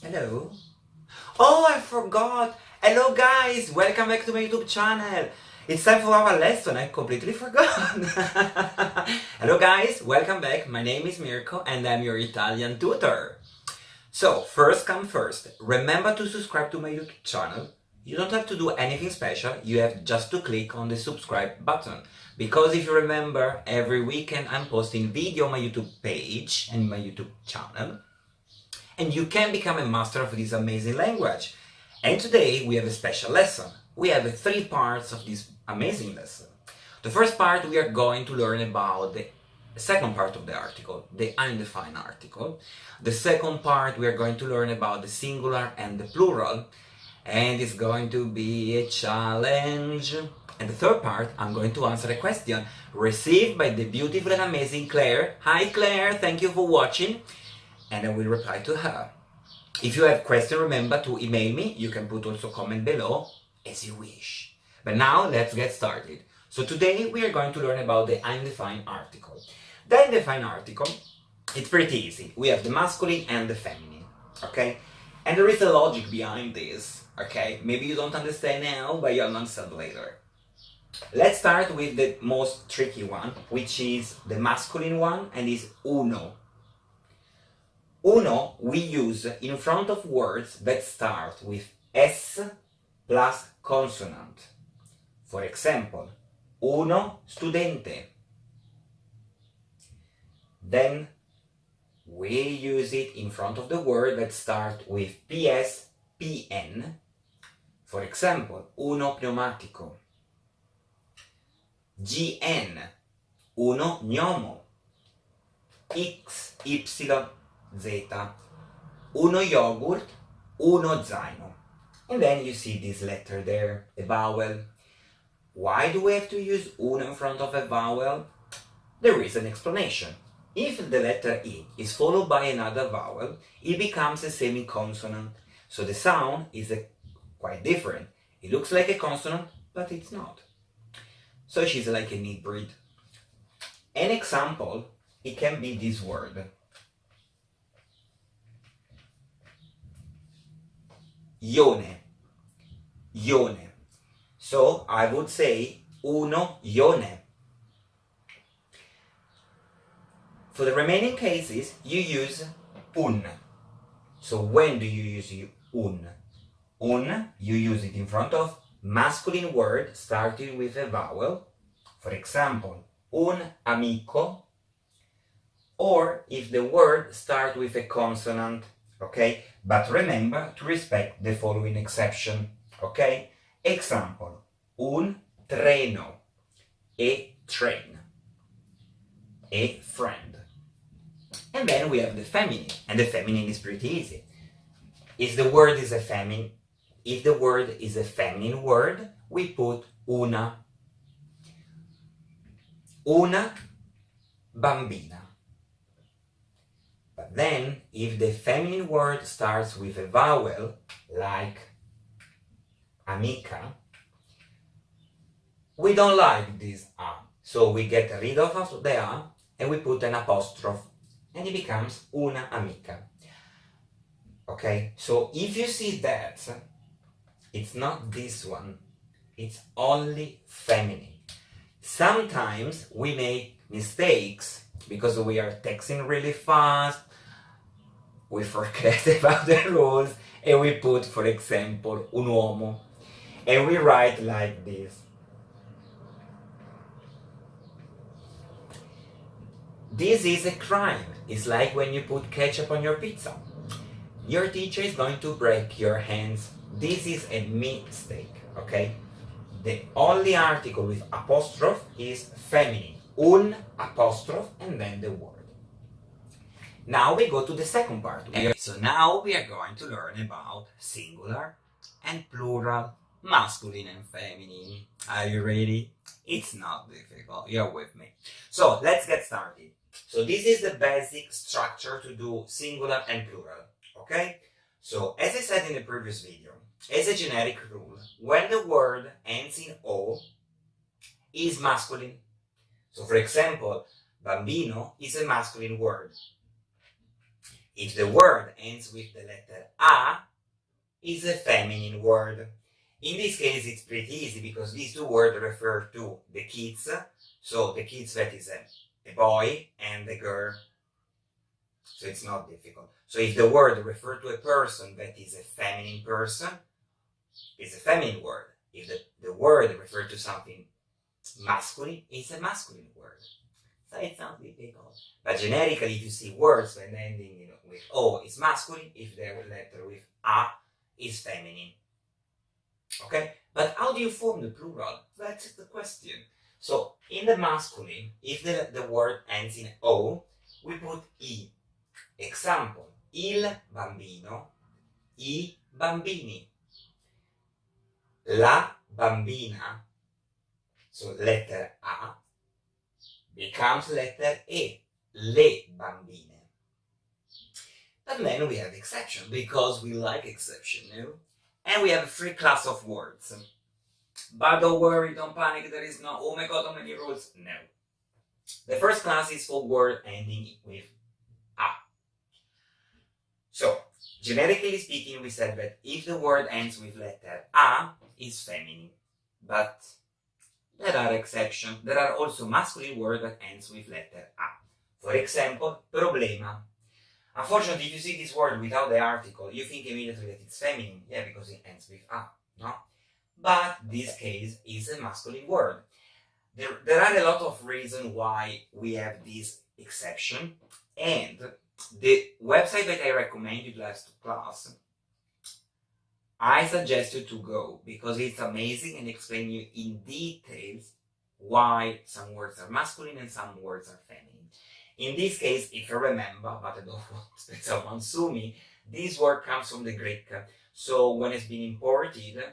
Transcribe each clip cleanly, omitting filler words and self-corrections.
Hello? Oh, I forgot! Hello guys! Welcome back to my YouTube channel! It's time for our lesson, I completely forgot! Hello guys, welcome back. My name is Mirko and I'm your Italian tutor. So, first come first, remember to subscribe to my YouTube channel. You don't have to do anything special, you have just to click on the subscribe button. Because if you remember, every weekend I'm posting video on my YouTube page and my YouTube channel. And you can become a master of this amazing language. And today we have a special lesson. We have 3 parts of this amazing lesson. The first part we are going to learn about the second part of the article, the undefined article. The second part we are going to learn about the singular and the plural. And it's going to be a challenge. And the third part, I'm going to answer a question received by the beautiful and amazing Claire. Hi Claire, thank you for watching. And I will reply to her. If you have questions, remember to email me. You can put also comment below as you wish. But now let's get started. So today we are going to learn about the undefined article. The undefined article, it's pretty easy. We have the masculine and the feminine, okay? And there is a logic behind this, okay? Maybe you don't understand now, but you'll understand later. Let's start with the most tricky one, which is the masculine one, and is uno. Uno we use in front of words that start with S plus consonant. For example, uno studente. Then we use it in front of the word that start with PS, PN. For example, uno pneumatico. GN, uno gnomo. X, Y, Z, uno yogurt, uno zaino. And then you see this letter there, a vowel. Why do we have to use uno in front of a vowel? There is an explanation. If the letter I is followed by another vowel, it becomes a semiconsonant. So the sound is quite different. It looks like a consonant, but it's not. So she's like an hybrid. An example, it can be this word. Ione, ione. So I would say uno ione. For the remaining cases, you use un. So when do you use un? Un, you use it in front of masculine word starting with a vowel. For example, un amico. Or if the word starts with a consonant, okay? But remember to respect the following exception, okay? Example, un treno, a train, a friend. And then we have the feminine, and the feminine is pretty easy. If the word is a feminine word, we put una. Una bambina. But then, if the feminine word starts with a vowel, like amica, we don't like this a. So we get rid of the a and we put an apostrophe, and it becomes una amica. Okay, so if you see that, it's not this one, it's only feminine. Sometimes we make mistakes because we are texting really fast, we forget about the rules, and we put, for example, un uomo, and we write like this. This is a crime. It's like when you put ketchup on your pizza. Your teacher is going to break your hands. This is a mistake, okay? The only article with apostrophe is feminine. Un apostrophe and then the word. Now we go to the second part. So now we are going to learn about singular and plural, masculine and feminine. Are you ready? It's not difficult. You're with me. So let's get started. So this is the basic structure to do singular and plural. Okay? So as I said in the previous video, as a generic rule, when the word ends in O, is masculine. So for example, bambino is a masculine word. If the word ends with the letter A, it's a feminine word. In this case, it's pretty easy because these two words refer to the kids. So the kids, that is a boy and a girl. So it's not difficult. So if the word refers to a person that is a feminine person, it's a feminine word. If the word refers to something masculine, it's a masculine word. So it sounds difficult. But generically, if you see words when ending with O, it's masculine. If the letter with A, is feminine. Okay? But how do you form the plural? That's the question. So in the masculine, if the word ends in O, we put I. Example, il bambino, I bambini. La bambina, so letter A, becomes letter E, le bambine. And then we have exception, because we like exception, no? And we have 3 classes of words. But don't worry, don't panic, there is no, oh my god, how many rules? No. The first class is for word ending with A. So, generically speaking, we said that if the word ends with letter A, it's feminine. But there are exceptions. There are also masculine words that ends with letter A. For example, problema. Unfortunately, if you see this word without the article, you think immediately that it's feminine. Yeah, because it ends with A, no? But this case is a masculine word. There are a lot of reasons why we have this exception, and the website that I recommend you last class, I suggest you to go because it's amazing and explain you in details why some words are masculine and some words are feminine. In this case, if you remember, but I don't want someone sue me, this word comes from the Greek. So when it's been imported,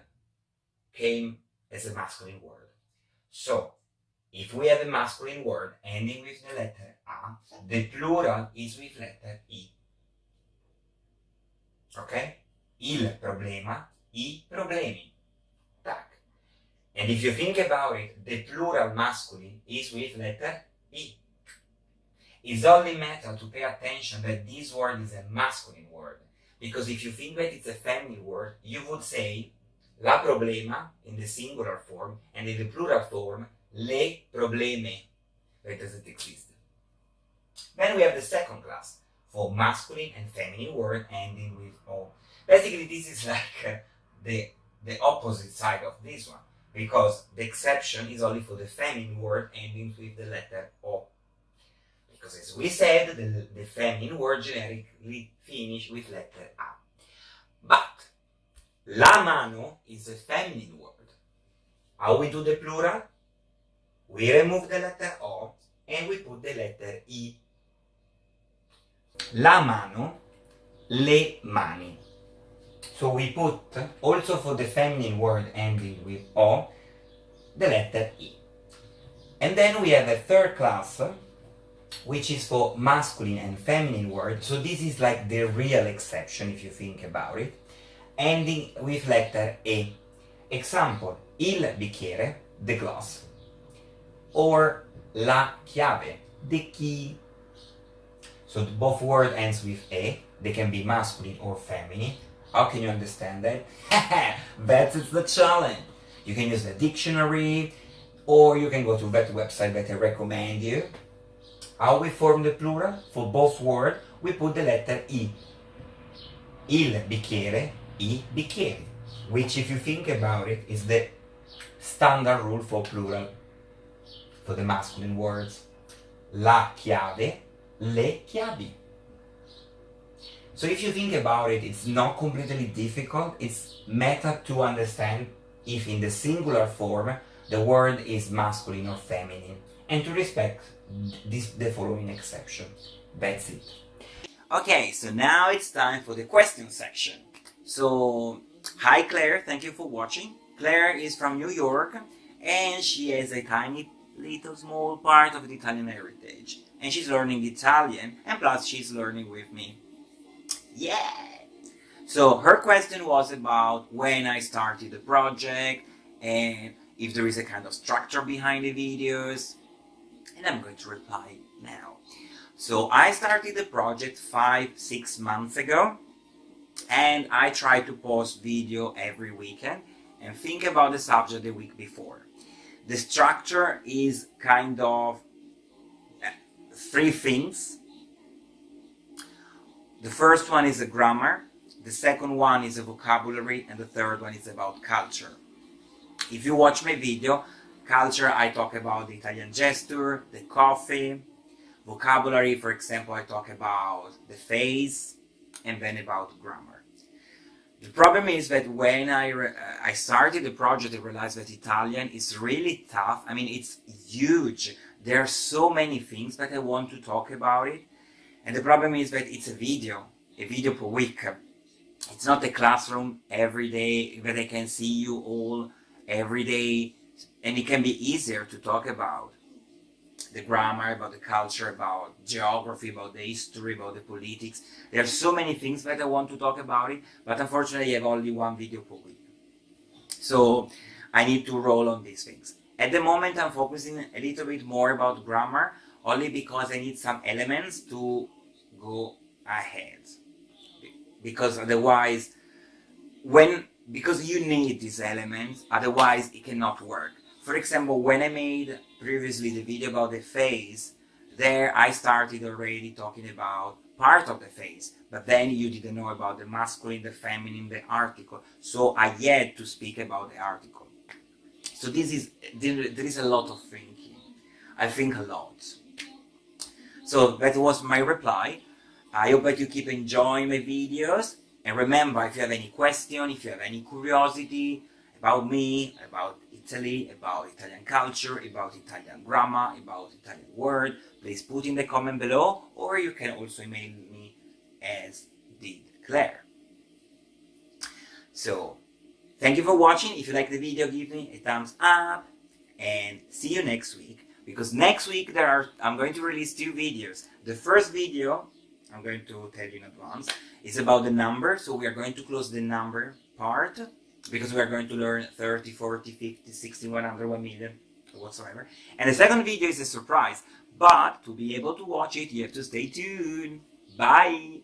came as a masculine word. So if we have a masculine word ending with the letter A, the plural is with letter I. Okay? Il problema, I problemi. Tac. And if you think about it, the plural masculine is with letter I. It's only matter to pay attention that this word is a masculine word. Because if you think that it's a feminine word, you would say la problema in the singular form, and in the plural form, le probleme. That doesn't exist. Then we have the second class for masculine and feminine word ending with O. Basically, this is like the opposite side of this one, because the exception is only for the feminine word ending with the letter O. Because as we said, the feminine word generically finish with letter A. But la mano is a feminine word. How we do the plural? We remove the letter O and we put the letter I. La mano, le mani. So we put, also for the feminine word ending with O, the letter I. And then we have a third class, which is for masculine and feminine words. So this is like the real exception if you think about it, ending with letter E. Example, il bicchiere, the glass, or la chiave, the key. So both words ends with E. They can be masculine or feminine. How can you understand that? That's the challenge. You can use the dictionary, or you can go to that website that I recommend you. How we form the plural? For both words, we put the letter I. Il bicchiere, I bicchieri. Which, if you think about it, is the standard rule for plural, for the masculine words. La chiave, le chiavi. So if you think about it, it's not completely difficult. It's matter to understand if in the singular form the word is masculine or feminine, and to respect the following exception. That's it. Okay, so now it's time for the question section. So, hi Claire, thank you for watching. Claire is from New York, and she has a tiny little small part of the Italian heritage. And she's learning Italian, and plus she's learning with me. Yeah! So her question was about when I started the project, and if there is a kind of structure behind the videos. And I'm going to reply now. So I started the project 5-6 months ago, and I try to post video every weekend and think about the subject the week before. The structure is kind of 3 things. The first one is a grammar, the second one is a vocabulary, and the third one is about culture. If you watch my video, culture, I talk about the Italian gesture, the coffee. Vocabulary, for example, I talk about the face, and then about grammar. The problem is that when I started the project, I realized that Italian is really tough. I mean, it's huge. There are so many things that I want to talk about it. And the problem is that it's a video per week. It's not a classroom every day that I can see you all every day. And it can be easier to talk about the grammar, about the culture, about geography, about the history, about the politics. There are so many things that I want to talk about it, but unfortunately I have only one video per week. So I need to roll on these things. At the moment I'm focusing a little bit more about grammar, only because I need some elements to go ahead. Because otherwise, because you need these elements, otherwise it cannot work. For example, when I made previously the video about the face, there I started already talking about part of the face, but then you didn't know about the masculine, the feminine, the article, so I had to speak about the article. So there is a lot of thinking. I think a lot. So that was my reply. I hope that you keep enjoying my videos, and remember, if you have any question, if you have any curiosity about me, about Italy, about Italian culture, about Italian grammar, about Italian word, please put in the comment below, or you can also email me as did Claire. So, thank you for watching. If you like the video, give me a thumbs up, and see you next week, because next week I'm going to release 2 videos. The first video, I'm going to tell you in advance, is about the number, so we are going to close the number part, because we are going to learn 30, 40, 50, 60, 100, 1 million, whatsoever. And the second video is a surprise, but to be able to watch it, you have to stay tuned. Bye!